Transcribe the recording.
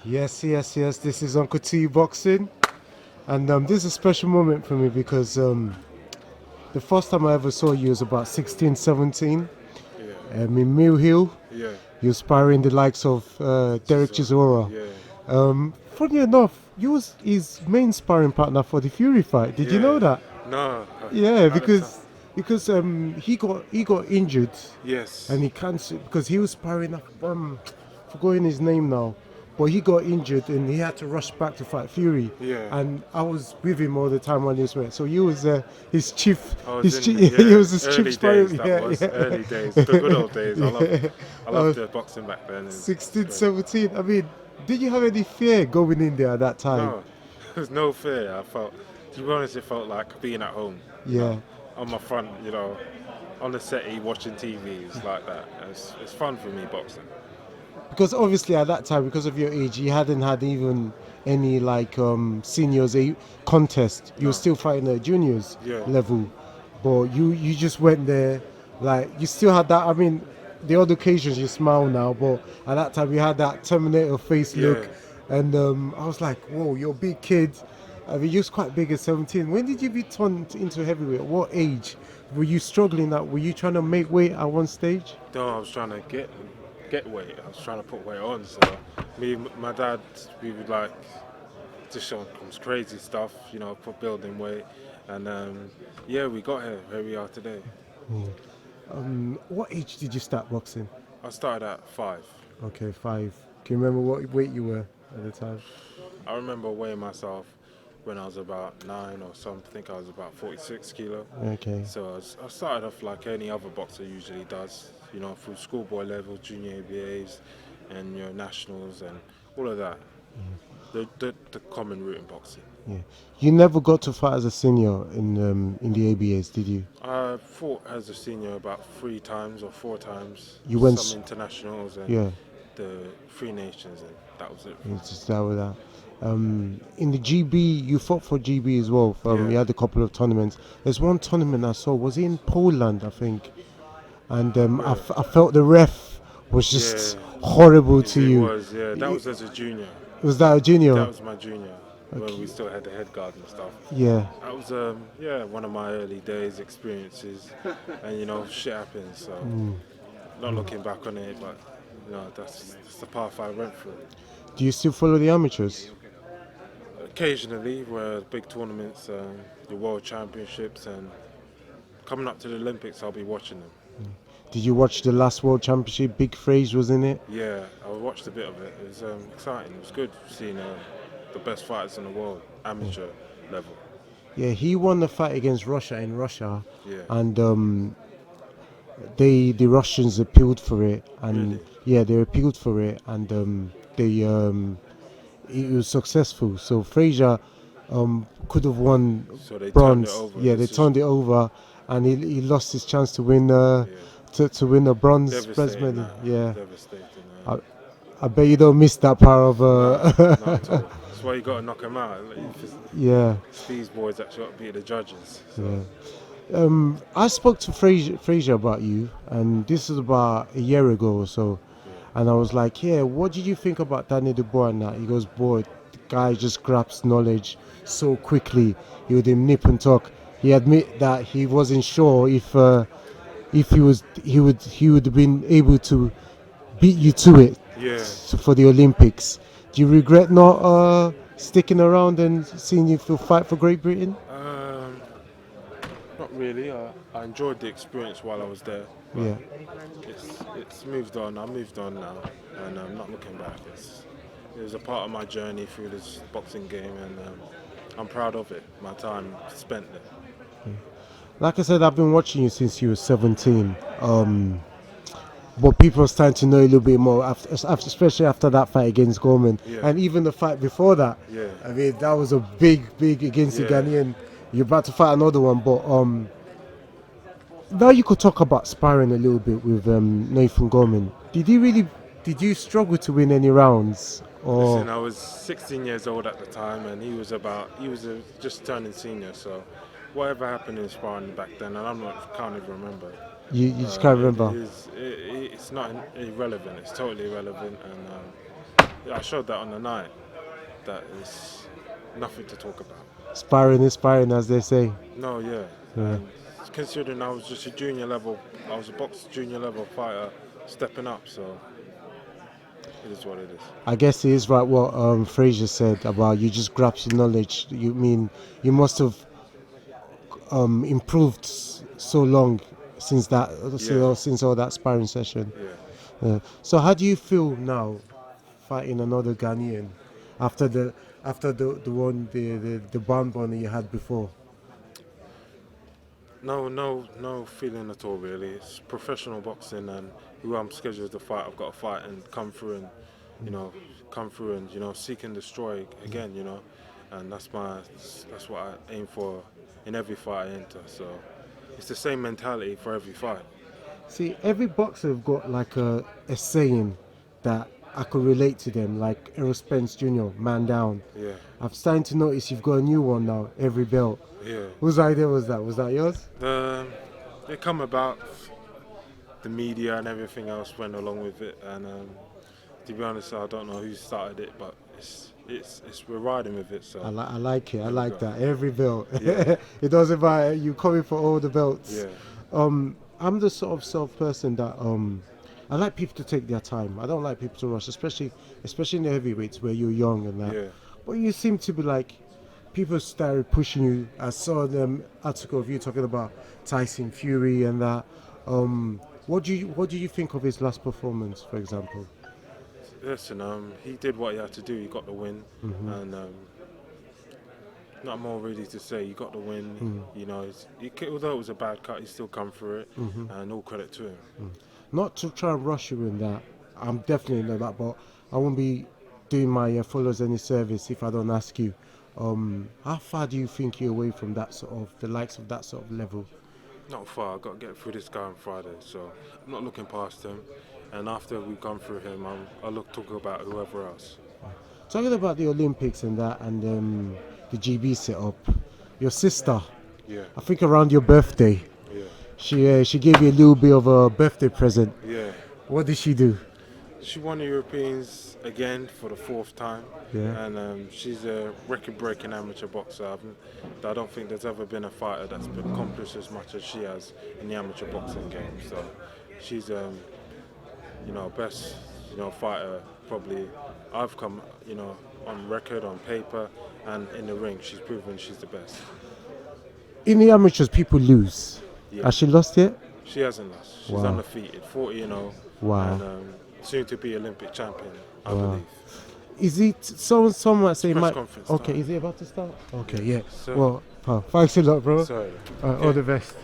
Yes. This is UncleTboxing, and this is a special moment for me because the first time I ever saw you was about 16, 17 Yeah, in Mill Hill. yeah, You were sparring the likes of Dereck Chisora. yeah, Funny enough, you was his main sparring partner for the Fury fight. Did you know yeah. that? No, Yeah, at the time. because he got injured Yes, and he cancelled because he was sparring forgetting his name now, but he got injured and he had to rush back to fight Fury. yeah. And I was with him all the time when he was there. So he was his chief, I was in, he yeah, was his chief early days. sparring. That Yeah, was yeah, early days, the good old days. yeah. I Uh, loved the boxing back then. It was 16, great. 17. I mean, did you have any fear going in there at that time? No, there's no fear. I felt, to be honest, it felt like being at home. Yeah. On my front, on the settee watching TV. It's like that. It's fun for me boxing. Because obviously at that time, because of your age, you hadn't had even any like seniors contest. You were No, still fighting at juniors yeah, level, but you just went there, like you still had that. I mean, the other occasions you smile now, but at that time you had that Terminator face yeah. look, and I was like, whoa, you're a big kid. I mean, you was quite big at 17. When did you be turned into heavyweight? What age? Were you struggling? That were you trying to make weight at one stage? No, I was trying to get weight. I was trying to put weight on. So my dad, we would like just show some crazy stuff, for building weight, and yeah, we got here where we are today. What age did you start boxing? I started at 5. Okay, 5. Can you remember what weight you were at the time? I remember weighing myself when I was about 9 or something. I think I was about 46 kilo. Okay. So I started off like any other boxer usually does, through schoolboy level, junior ABAs, and your nationals and all of that. The common route in boxing. Yeah. You never got to fight as a senior in the ABAs, did you? I fought as a senior about 3 times or 4 times, You went. some internationals and Yeah. the Three Nations, and that was it. It's just that with that. In the GB, you fought for GB as well. Yeah, You had a couple of tournaments. There's one tournament I saw. Was it in Poland, I think? And yeah, I felt the ref was just yeah. horrible to It you. was, yeah. That was as a junior. Was that a junior? That was my junior when we still had the head guard and stuff. Yeah. That was one of my early days experiences, and shit happens. So not looking back on it, but that's the path I went through. Do you still follow the amateurs? Occasionally, where big tournaments, the World Championships, and coming up to the Olympics, I'll be watching them. Did you watch the last World Championship? Big Fraze was in it. Yeah, I watched a bit of it. It was exciting. It was good seeing the best fighters in the world, amateur level. Yeah, he won the fight against Russia in Russia, Yeah, and the Russians appealed for it, and really. yeah, they appealed for it, and it was successful. So Frazier could have won So they turned it bronze. over. Yeah, they turned it over, and he lost his chance to win Yeah, to win a bronze devastating. medal. Yeah, Devastating. I, I bet you don't miss that part of No, not at all. That's why you got to knock them out. yeah. It's these boys actually got to beat the judges. So. Yeah. I spoke to Frazier about you, and this is about a year ago or so. Yeah. And I was like, yeah, what did you think about Daniel Dubios and that? He goes, boy, the guy just grabs knowledge so quickly. He would nip and talk. He admit that he wasn't sure if he would have been able to beat you to it Yeah. for the Olympics. Do you regret not sticking around and seeing you fight for Great Britain? Not really. I enjoyed the experience while I was there. But Yeah. it's moved on. I moved on now, and I'm not looking back. It was a part of my journey through this boxing game, and I'm proud of it. My time spent there. Like I said, I've been watching you since you were 17. But people are starting to know a little bit more, especially after that fight against Gorman. Yeah. And even the fight before that. Yeah. I mean, that was a big against the Yeah. Ghanaian. You're about to fight another one. But now you could talk about sparring a little bit with Nathan Gorman. Did you struggle to win any rounds? Or Listen, I was 16 years old at the time, and he was just turning senior. So, whatever happened in sparring back then, and can't even remember. you just can't remember? It's not irrelevant. It's totally irrelevant, and I showed that on the night. That is nothing to talk about. Sparring is sparring, as they say. No, yeah. Yeah. And considering I was just a junior level, I was a junior level fighter stepping up, so it is what it is. I guess it is right what Fraser said about you just grasp your knowledge. You mean you must have improved so long since that, Yeah. since all that sparring session. Yeah. So how do you feel now fighting another Ghanaian after the one the barn you had before? No feeling at all really. It's professional boxing, and who I'm scheduled to fight, I've got to fight and come through and, seek and destroy again, and that's what I aim for in every fight I enter. So it's the same mentality for every fight. See, every boxer have got like a saying that I could relate to them, like Errol Spence Jr., man down. Yeah, I'm starting to notice you've got a new one now, every belt. yeah. Whose idea was that? Was that yours? They come about, the media and everything else went along with it, and to be honest, I don't know who started it, but we're riding with it. So I like it. I there we like go. that. Every belt. Yeah. It doesn't matter. You coming for all the belts. Yeah. I'm the sort of person that I like people to take their time. I don't like people to rush, especially in the heavyweights where you're young and that. Yeah. But you seem to be like, people started pushing you. I saw the article of you talking about Tyson Fury and that. What do you think of his last performance, for example? Listen, he did what he had to do. He got the win, and not more really to say. He got the win. Although it was a bad cut, he still come through it, and all credit to him. Not to try and rush you in that. I'm definitely not that, but I won't be doing my followers any service if I don't ask you. How far do you think you're away from that sort of the likes of that sort of level? Not far. I've got to get through this guy on Friday, so I'm not looking past him. And after we've gone through him, I'll talk about whoever else. Talking about the Olympics and that, and the GB setup, your sister, Yeah. I think around your birthday, Yeah. she gave you a little bit of a birthday present. Yeah. What did she do? She won the Europeans again for the 4th time. Yeah. And she's a record-breaking amateur boxer. I don't think there's ever been a fighter that's accomplished as much as she has in the amateur boxing game. So she's, best, fighter probably I've come, on record, on paper, and in the ring. She's proven she's the best. In the amateurs, people lose. Yeah. Has she lost yet? She hasn't lost. She's Wow. undefeated, 40-0. Wow. And soon to be Olympic champion, I believe. Is it someone might say Press conference okay, time. is it about to start? Okay, yeah. So- Well, thanks a lot, bro. Sorry. All the best.